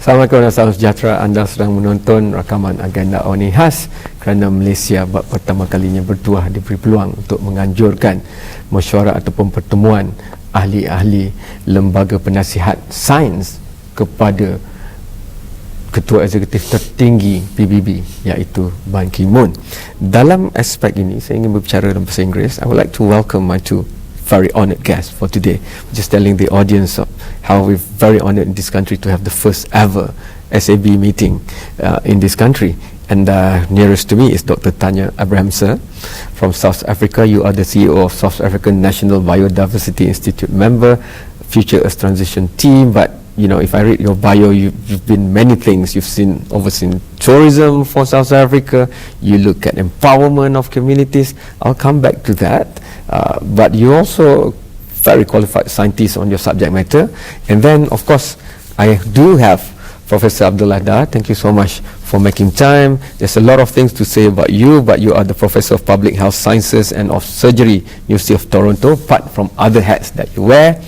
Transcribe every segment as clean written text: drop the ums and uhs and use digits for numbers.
Assalamualaikum dan salam sejahtera. Anda sedang menonton rakaman agenda Awani khas kerana Malaysia buat pertama kalinya bertuah diberi peluang untuk menganjurkan mesyuarat ataupun pertemuan ahli-ahli lembaga penasihat sains kepada Ketua Eksekutif tertinggi PBB iaitu Ban Ki-moon. Dalam aspek ini saya ingin berbicara dalam bahasa Inggeris. I would like to welcome my two very honoured guests for today. Just telling the audience of how we're very honoured in this country to have the first ever SAB meeting in this country. And nearest to me is Dr. Tanya Abrahamsa from South Africa. You are the CEO of South African National Biodiversity Institute member, Future Earth Transition Team. But you know, if I read your bio, you've been many things. You've overseen tourism for South Africa. You look at empowerment of communities. I'll come back to that. But you also very qualified scientist on your subject matter. And then, of course, I do have Professor Abdullah Dar. Thank you so much for making time. There's a lot of things to say about you, but you are the Professor of Public Health Sciences and of Surgery, University of Toronto, apart from other hats that you wear.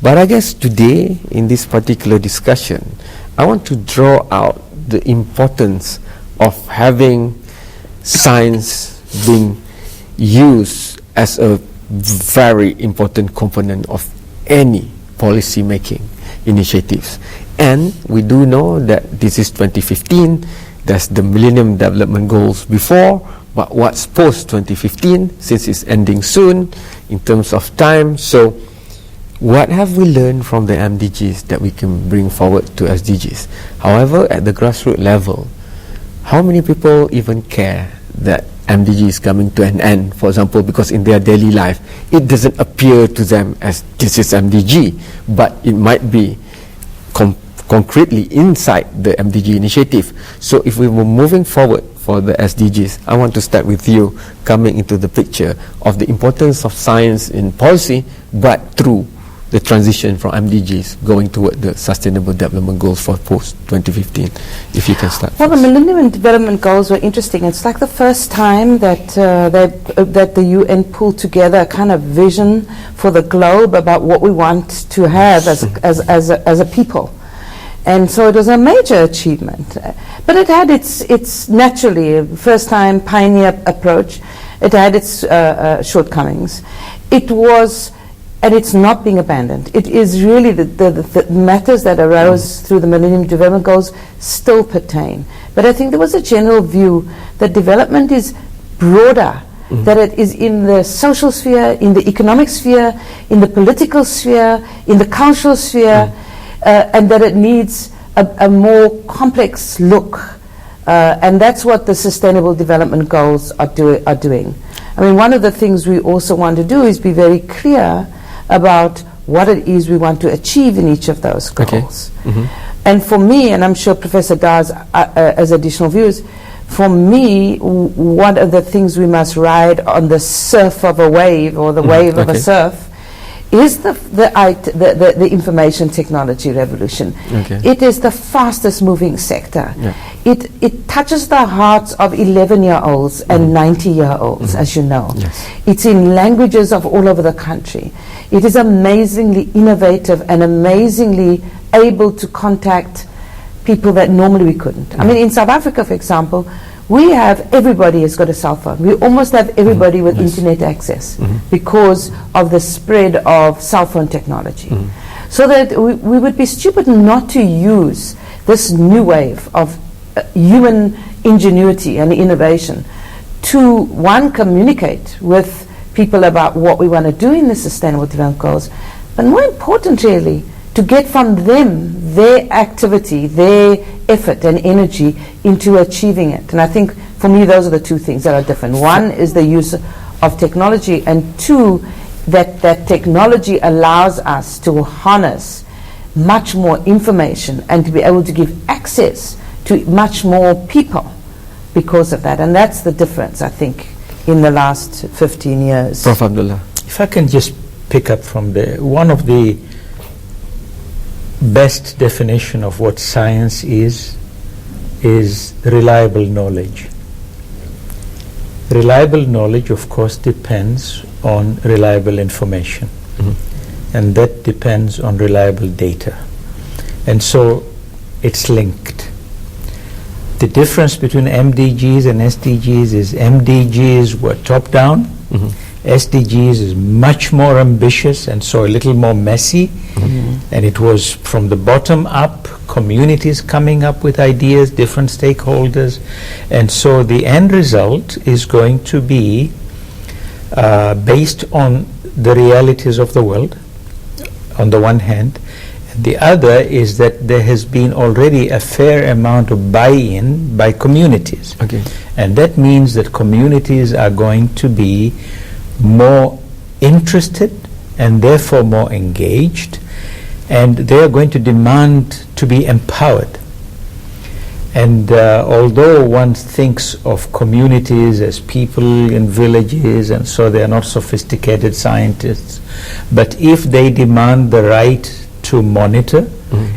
But I guess today, in this particular discussion, I want to draw out the importance of having science being used as a very important component of any policy making initiatives. And we do know that this is 2015, there's the Millennium Development Goals before, but what's post 2015, since it's ending soon in terms of time. So what have we learned from the MDGs that we can bring forward to SDGs? However, at the grassroots level, how many people even care that MDG is coming to an end, for example, because in their daily life it doesn't appear to them as this is MDG, but it might be concretely inside the MDG initiative. So if we were moving forward for the SDGs, I want to start with you coming into the picture of the importance of science in policy, but through the transition from MDGs going toward the Sustainable Development Goals for post-2015. If you can start. Well, the Millennium Development Goals were interesting. It's like the first time that that the UN pulled together a kind of vision for the globe about what we want to have as a people. And so it was a major achievement. But it had its naturally, first time pioneer approach. It had its shortcomings. It was, and it's not being abandoned. It is really the matters that arose through the Millennium Development Goals still pertain. But I think there was a general view that development is broader, that it is in the social sphere, in the economic sphere, in the political sphere, in the cultural sphere, and that it needs a more complex look. And that's what the Sustainable Development Goals are doing. I mean, one of the things we also want to do is be very clear about what it is we want to achieve in each of those goals. Okay. And for me, and I'm sure Professor Dar's as additional views, for me, one of the things we must ride on the surf of a wave, or the wave of a surf, is the information technology revolution. Okay. It is the fastest moving sector. Yeah. It touches the hearts of 11-year-olds and 90-year-olds, as you know. Yes. It's in languages of all over the country. It is amazingly innovative and amazingly able to contact people that normally we couldn't. I mean, in South Africa, for example, everybody has got a cell phone. We almost have everybody with internet access because of the spread of cell phone technology. So that we would be stupid not to use this new wave of human ingenuity and innovation to, one, communicate with people about what we want to do in the Sustainable Development Goals, but more importantly, to get from them their activity, their effort and energy into achieving it. And I think for me those are the two things that are different. One is the use of technology, and two, that technology allows us to harness much more information and to be able to give access to much more people because of that. And that's the difference, I think, in the last 15 years. Prof. Abdullah. If I can just pick up from there, one of the best definition of what science is reliable knowledge. Reliable knowledge, of course, depends on reliable information, and that depends on reliable data. And so it's linked. The difference between MDGs and SDGs is MDGs were top-down, SDGs is much more ambitious and so a little more messy, and it was from the bottom up, communities coming up with ideas, different stakeholders, and so the end result is going to be based on the realities of the world, on the one hand. The other is that there has been already a fair amount of buy-in by communities. Okay. And that means that communities are going to be more interested and therefore more engaged, and they are going to demand to be empowered. And although one thinks of communities as people in villages, and so they are not sophisticated scientists, but if they demand the right to monitor,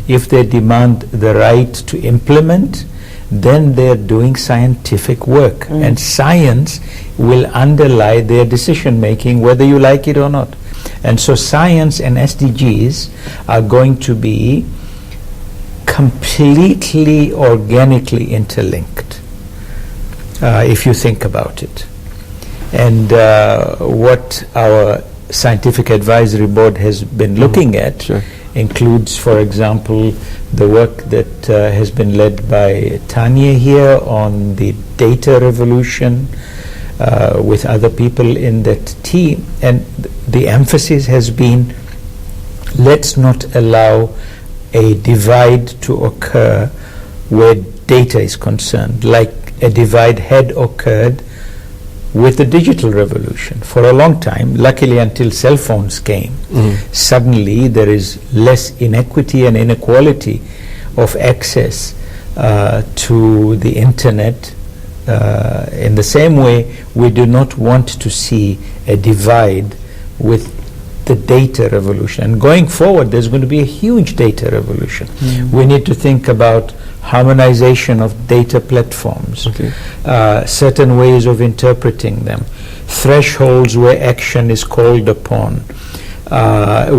if they demand the right to implement, then they're doing scientific work, and science will underlie their decision making whether you like it or not. And so science and SDGs are going to be completely organically interlinked, if you think about it. And what our scientific advisory board has been looking at includes, for example, the work that has been led by Tanya here on the data revolution with other people in that team. And the emphasis has been, let's not allow a divide to occur where data is concerned, like a divide had occurred with the digital revolution. For a long time, luckily until cell phones came, suddenly there is less inequity and inequality of access to the internet. In the same way, we do not want to see a divide with the data revolution. And going forward, there's going to be a huge data revolution. We need to think about harmonization of data platforms, certain ways of interpreting them, thresholds where action is called upon,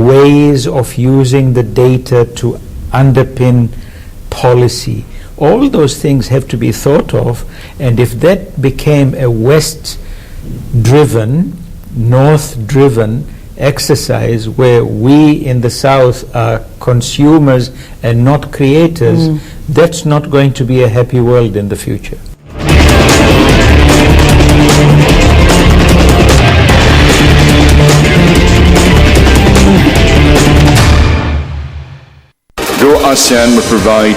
ways of using the data to underpin policy. All those things have to be thought of, and if that became a West-driven, North-driven exercise where we in the South are consumers and not creators, that's not going to be a happy world in the future. Though ASEAN will provide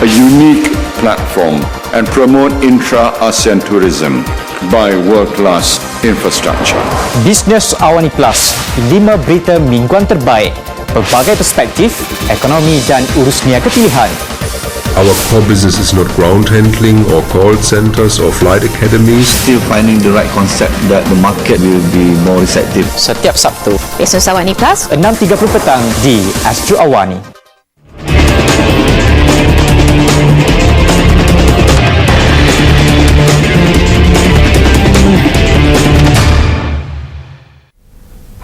a unique platform and promote intra-ASEAN tourism by world-class infrastructure. Bisnes Awani Plus, 5 berita mingguan terbaik, berbagai perspektif, ekonomi dan urus niaga pilihan. Our core business is not ground handling or call centers or flight academies. Still finding the right concept that the market will be more receptive. Setiap Sabtu, Bisnes Awani Plus, 6.30 petang di Astro Awani.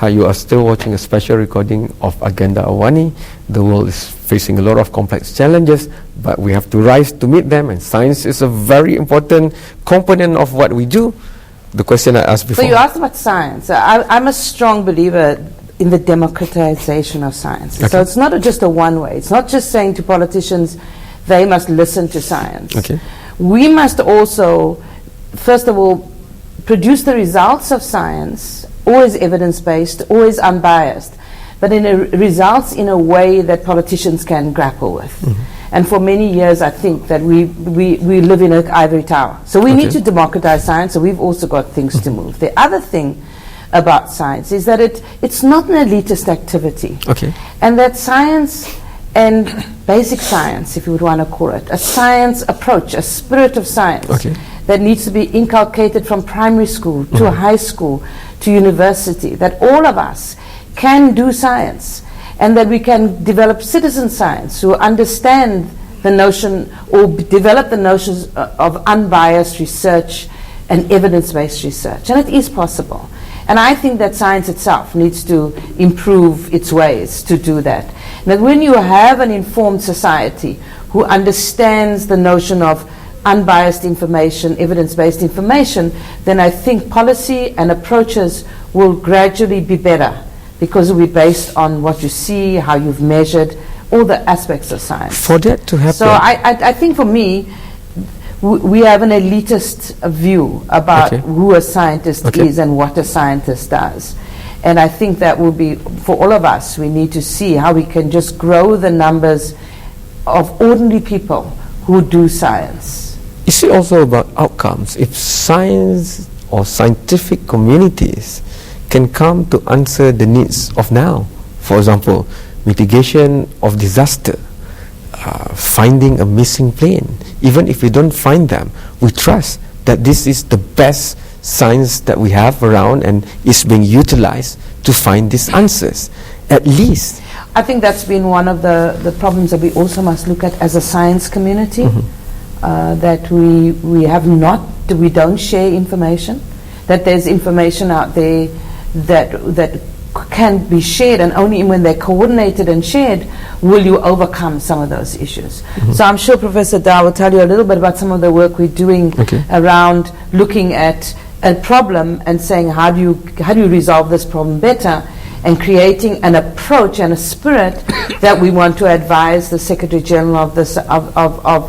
Hi, you are still watching a special recording of Agenda Awani. The world is facing a lot of complex challenges, but we have to rise to meet them, and science is a very important component of what we do. The question I asked before. So you asked about science. I'm a strong believer in the democratization of science. Okay. So it's not just a one way. It's not just saying to politicians they must listen to science. Okay. We must also, first of all, produce the results of science, always evidence-based, always unbiased, but results in a way that politicians can grapple with. And for many years, I think that we live in an ivory tower. So we need to democratize science, so we've also got things to move. The other thing about science is that it's not an elitist activity. And that science and basic science, if you would want to call it, a science approach, a spirit of science that needs to be inculcated from primary school to high school to university, that all of us can do science, and that we can develop citizen science who understand the notion or develop the notions of unbiased research and evidence-based research. And it is possible. And I think that science itself needs to improve its ways to do that. That when you have an informed society who understands the notion of unbiased information, evidence-based information, then I think policy and approaches will gradually be better, because it will be based on what you see, how you've measured, all the aspects of science. For that to happen, So I think for me, we have an elitist view about who a scientist is and what a scientist does. And I think that will be, for all of us, we need to see how we can just grow the numbers of ordinary people who do science. is it also about outcomes? If science or scientific communities can come to answer the needs of now, for example, mitigation of disaster, finding a missing plane, even if we don't find them, we trust that this is the best science that we have around and is being utilized to find these answers. At least I think that's been one of the problems that we also must look at as a science community, that we don't share information, that there's information out there that can be shared, and only when they're coordinated and shared will you overcome some of those issues. So I'm sure Professor Da will tell you a little bit about some of the work we're doing around looking at a problem and saying how do you resolve this problem better, and creating an approach and a spirit that we want to advise the Secretary General of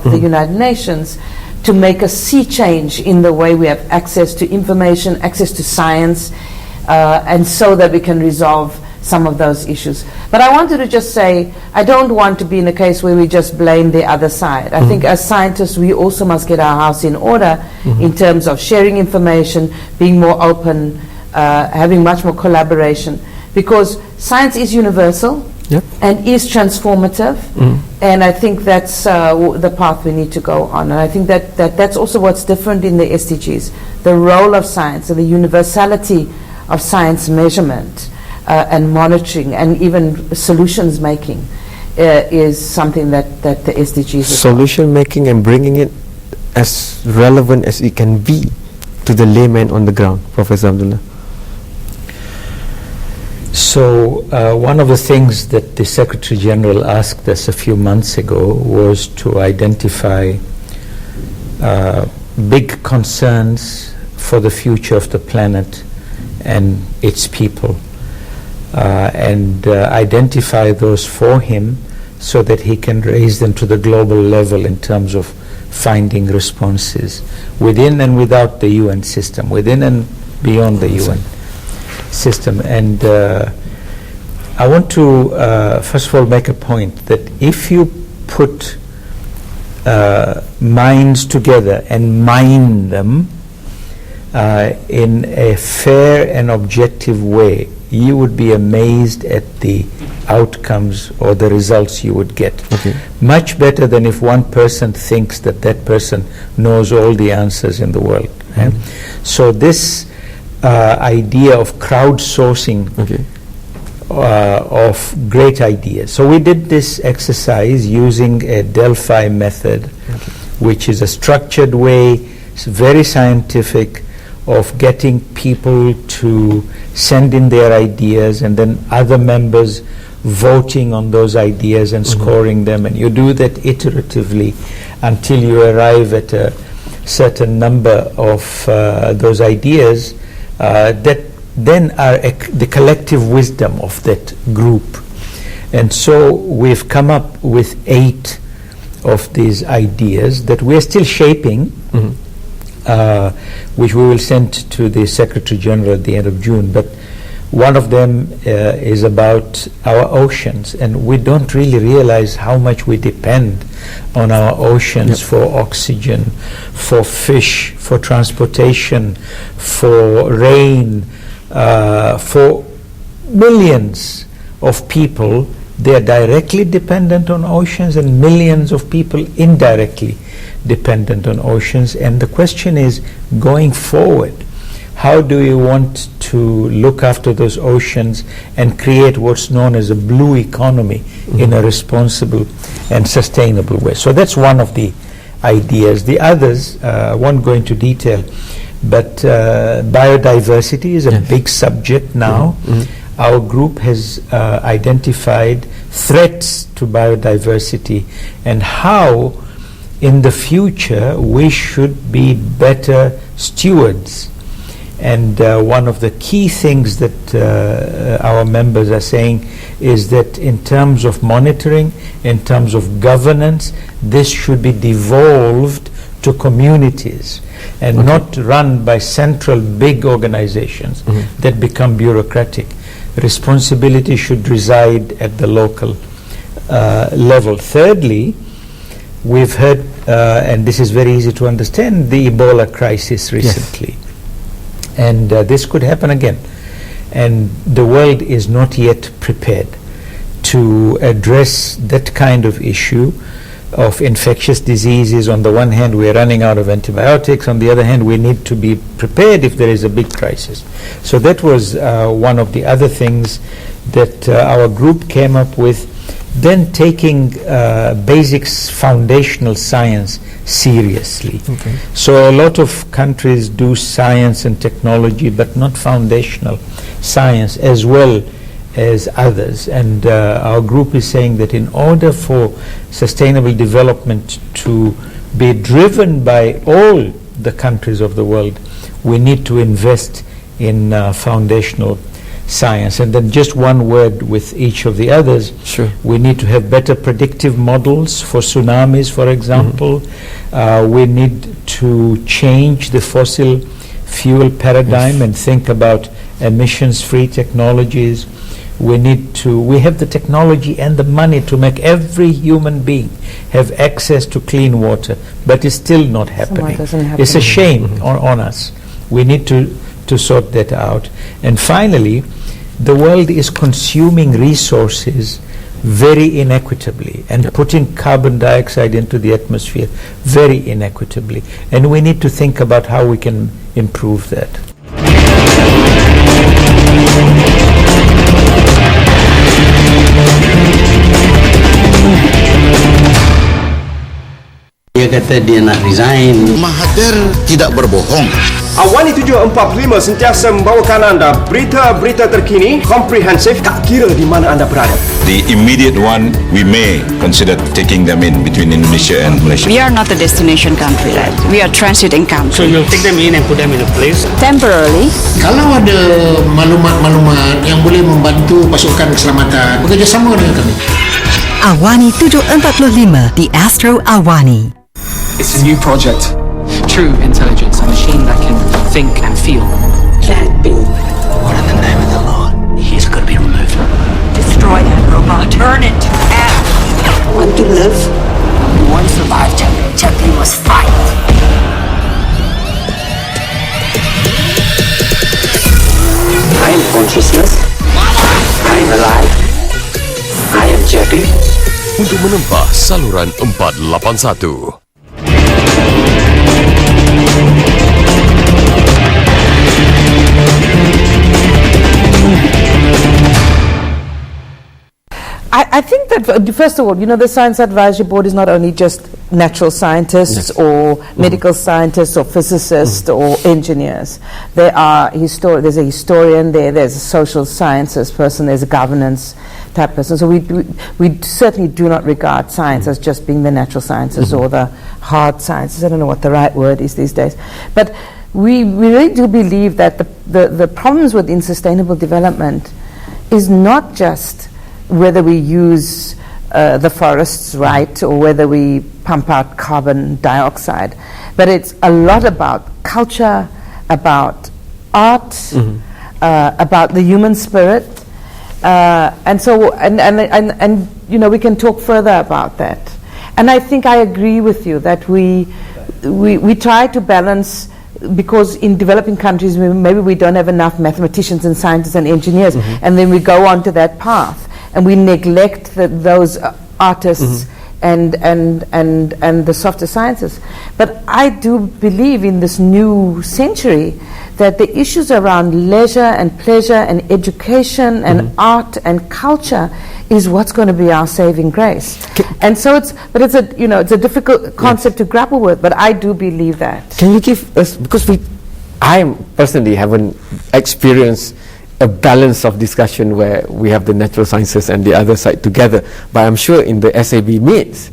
the United Nations to make a sea change in the way we have access to information, access to science, and so that we can resolve some of those issues. But I wanted to just say, I don't want to be in a case where we just blame the other side. I think as scientists, we also must get our house in order in terms of sharing information, being more open, having much more collaboration, because science is universal and is transformative, and I think that's the path we need to go on. And I think that's also what's different in the SDGs, the role of science and the universality of science measurement and monitoring and even solutions making is something that the SDGs is solution making and bringing it as relevant as it can be to the layman on the ground. Professor Abdullah. So one of the things that the Secretary General asked us a few months ago was to identify big concerns for the future of the planet and its people, and identify those for him so that he can raise them to the global level in terms of finding responses within and without the UN system, within and beyond the UN system. And I want to first of all make a point that if you put minds together and mine them in a fair and objective way, you would be amazed at the outcomes or the results you would get. Much better than if one person thinks that that person knows all the answers in the world. So this idea of crowdsourcing of great ideas. So we did this exercise using a Delphi method, which is a structured way, it's very scientific, of getting people to send in their ideas and then other members voting on those ideas and scoring them, and you do that iteratively until you arrive at a certain number of those ideas that then are the collective wisdom of that group. And so we've come up with 8 of these ideas that we're still shaping, which we will send to the Secretary General at the end of June. But one of them is about our oceans, and we don't really realize how much we depend on our oceans for oxygen, for fish, for transportation, for rain, for millions of people. They are directly dependent on oceans, and millions of people indirectly dependent on oceans. And the question is, going forward, how do you want to look after those oceans and create what's known as a blue economy in a responsible and sustainable way? So that's one of the ideas. The others, I won't go into detail, But biodiversity is a big subject now. Our group has identified threats to biodiversity and how in the future we should be better stewards. And one of the key things that our members are saying is that in terms of monitoring, in terms of governance, this should be devolved to communities and not run by central big organizations that become bureaucratic. Responsibility should reside at the local level. Thirdly, we've heard, and this is very easy to understand, the Ebola crisis recently. And this could happen again. And the world is not yet prepared to address that kind of issue of infectious diseases. On the one hand, we're running out of antibiotics. On the other hand, we need to be prepared if there is a big crisis. So that was one of the other things that our group came up with. Then taking basics, foundational science seriously. So a lot of countries do science and technology, but not foundational science as well as others. And our group is saying that in order for sustainable development to be driven by all the countries of the world, we need to invest in foundational science. And then just one word with each of the others. Sure. We need to have better predictive models for tsunamis, for example. We need to change the fossil fuel paradigm and think about emissions-free technologies. We have the technology and the money to make every human being have access to clean water, but it's still not happening. It's a shame on us. We need to sort that out. And finally, the world is consuming resources very inequitably and putting carbon dioxide into the atmosphere very inequitably. And we need to think about how we can improve that. Dia kata dia nak resign. Mahathir tidak berbohong. Awani 745 sentiasa membawakan anda berita-berita terkini, komprehensif, tak kira di mana anda berada. The immediate one, we may consider taking them in between Indonesia and Malaysia. We are not a destination country, right? We are transiting country. So you'll take them in and put them in a place? Temporarily. Kalau ada maklumat-maklumat yang boleh membantu pasukan keselamatan, bekerjasama dengan kami. Awani 745, The Astro Awani. It's a new project. True intelligence, a machine that can think and feel. Can't be. What in the name of the Lord? He's going to be removed. Destroy that robot. Burn it to ash. Want to live? You want to survive, Chappie must fight. I am consciousness. I am alive. I am Chappie. Untuk menempah saluran 481. I think that, first of all, the Science Advisory Board is not only just natural scientists or medical scientists or physicists or engineers. There's a historian there, there's a social sciences person, there's a governance type person. So we certainly do not regard science as just being the natural sciences or the hard sciences. I don't know what the right word is these days. But we really do believe that the problems with sustainable development is not just whether we use the forests right or whether we pump out carbon dioxide, but it's a lot about culture, about art, about the human spirit, and we can talk further about that. And I think I agree with you that we try to balance, because in developing countries maybe we don't have enough mathematicians and scientists and engineers, and then we go on to that path and we neglect those artists and the softer sciences. But I do believe in this new century that the issues around leisure and pleasure and education and art and culture is what's going to be our saving grace. And so it's a difficult concept to grapple with, but I do believe that. Can you give us, because I personally haven't experienced a balance of discussion where we have the natural sciences and the other side together. But I'm sure in the SAB meets,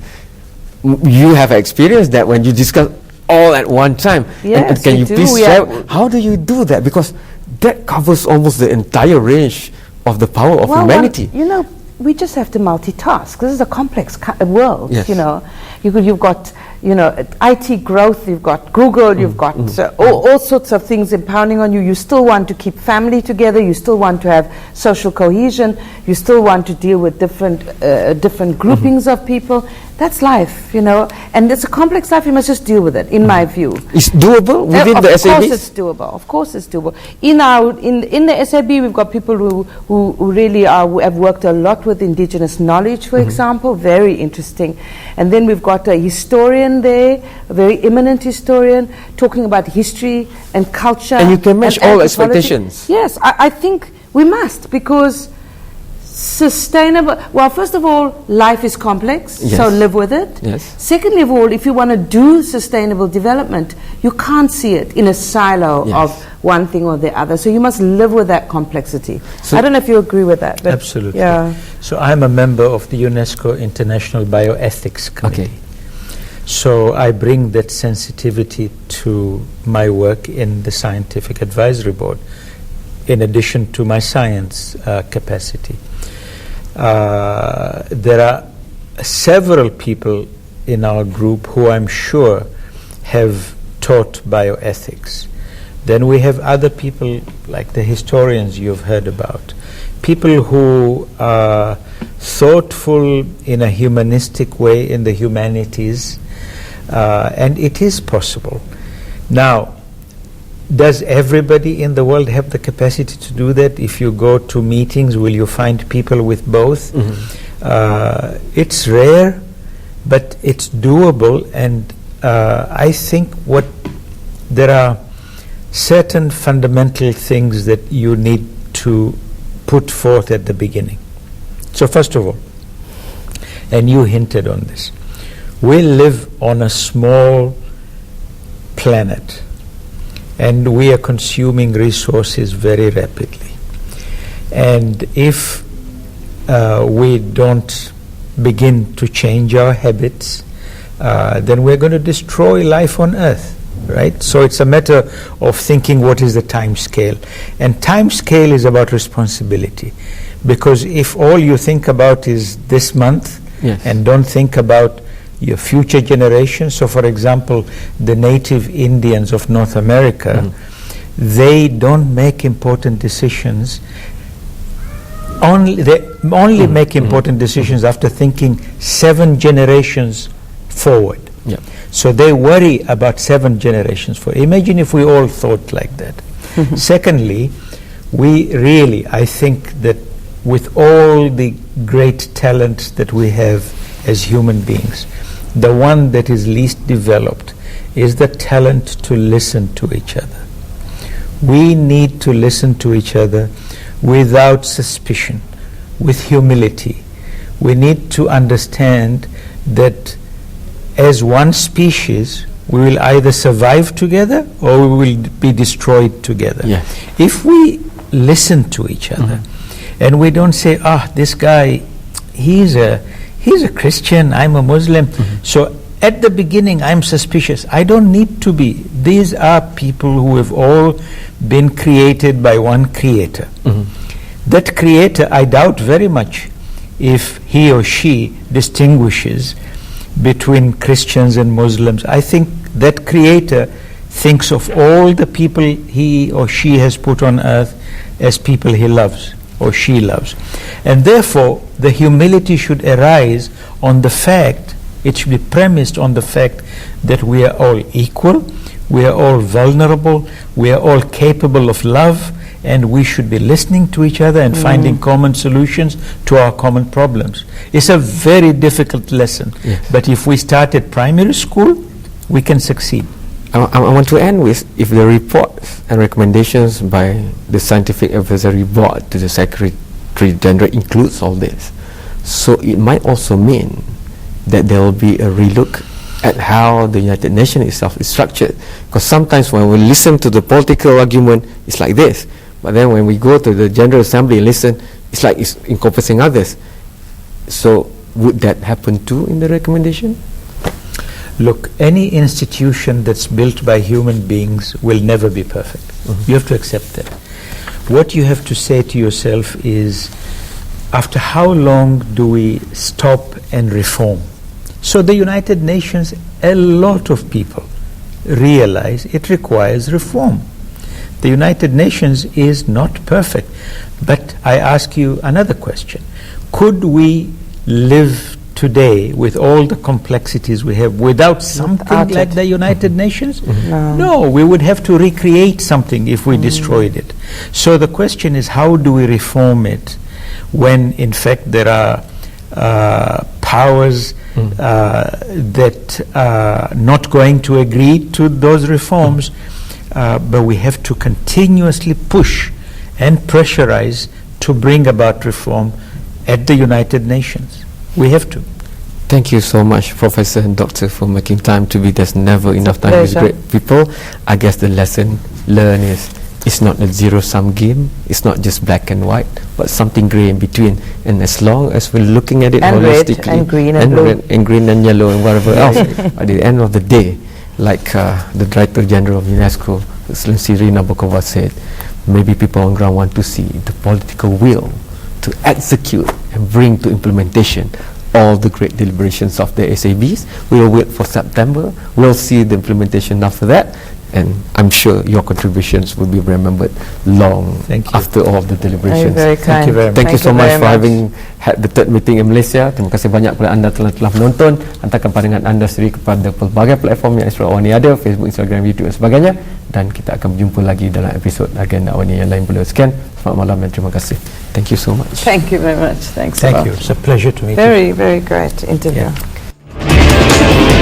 you have experienced that when you discuss all at one time. Yes, and can we you do. please We share, are- how do you do that? Because that covers almost the entire range of the power of humanity. You know, we just have to multitask. This is a complex world. Yes. You know, you've got IT growth. You've got Google. You've got all sorts of things impounding on you. You still want to keep family together. You still want to have social cohesion. You still want to deal with different groupings of people. That's life, and it's a complex life. You must just deal with it, in my view. It's doable within the SAB? Of course it's doable. Of course it's doable. In the SAB, we've got people who really who have worked a lot with indigenous knowledge, for example. Very interesting. And then we've got a historian there, a very eminent historian, talking about history and culture. And you can match and all anthropology. expectations. Yes, I think we must, because sustainable, well, first of all, life is complex, Yes. so live with it. Yes. Secondly of all, if you want to do sustainable development, you can't see it in a silo Yes. of one thing or the other. So you must live with that complexity. So- I don't know if you agree with that. But Absolutely. Yeah. So I'm a member of the UNESCO International Bioethics Committee. Okay. So I bring that sensitivity to my work in the Scientific Advisory Board, in addition to my science capacity. There are several people in our group who I'm sure have taught bioethics. Then we have other people like the historians you've heard about, people who are thoughtful in a humanistic way in the humanities, and it is possible. Now, does everybody in the world have the capacity to do that? If you go to meetings, will you find people with both? It's rare, but it's doable, and I think there are certain fundamental things that you need to put forth at the beginning. So first of all, and you hinted on this, we live on a small planet, and we are consuming resources very rapidly. And if we don't begin to change our habits, then we're going to destroy life on Earth, right? So it's a matter of thinking what is the time scale. And time scale is about responsibility. Because if all you think about is this month, Yes. and don't think about your future generations. So for example, the native Indians of North America, they don't make important decisions. They only make important decisions after thinking 7 generations forward. Yeah. So they worry about 7 generations forward. Imagine if we all thought like that. Secondly, we really, I think that with all the great talent that we have as human beings, the one that is least developed is the talent to listen to each other. We need to listen to each other without suspicion, with humility. We need to understand that as one species, we will either survive together or we will be destroyed together. Yes. If we listen to each other and we don't say, this guy, he's a Christian, I'm a Muslim, so at the beginning I'm suspicious. I don't need to be. These are people who have all been created by one creator. That creator, I doubt very much if he or she distinguishes between Christians and Muslims. I think that creator thinks of all the people he or she has put on earth as people he loves or she loves. And therefore, the humility should arise on the fact, it should be premised on the fact that we are all equal, we are all vulnerable, we are all capable of love, and we should be listening to each other and finding common solutions to our common problems. It's a very difficult lesson, but if we start at primary school, we can succeed. I want to end with, if the reports and recommendations by the Scientific Advisory Board to the Secretary General includes all this, so it might also mean that there will be a relook at how the United Nations itself is structured. Because sometimes when we listen to the political argument, it's like this. But then when we go to the General Assembly and listen, it's like it's encompassing others. So would that happen too in the recommendation? Look, any institution that's built by human beings will never be perfect. You have to accept that. What you have to say to yourself is, after how long do we stop and reform? So the United Nations, a lot of people realize it requires reform. The United Nations is not perfect. But I ask you another question. Could we live today with all the complexities we have without something like the United Nations? No, we would have to recreate something if we destroyed it. So the question is, how do we reform it when in fact there are powers that are not going to agree to those reforms, but we have to continuously push and pressurize to bring about reform at the United Nations. We have to. Thank you so much, Professor and Doctor, for making time to be. There's never enough time with great people. I guess the lesson learned is it's not a zero-sum game. It's not just black and white, but something grey in between. And as long as we're looking at it and holistically, red, and green and blue, and green and yellow and whatever else, at the end of the day, like the Director General of UNESCO, Excellency Rina Bokova, said, maybe people on ground want to see the political will to execute and bring to implementation all the great deliberations of the SABs. We'll wait for September. We'll see the implementation after that, and I'm sure your contributions will be remembered long after all of the deliberations. Very kind. Thank you very much. Thank you so much for having had the third meeting in Malaysia. Terima kasih banyak kepada anda telah menonton. Hantarkan pandangan anda sendiri kepada pelbagai platform yang Astro Awani ada, Facebook, Instagram, YouTube dan sebagainya. Dan kita akan berjumpa lagi dalam episod Agenda Awani yang lain pula. Sekian, selamat malam dan terima kasih. Thank you so much. Thank you very much. Thanks a Thank lot. you. It's a pleasure to meet you. Very, very great interview. Yeah.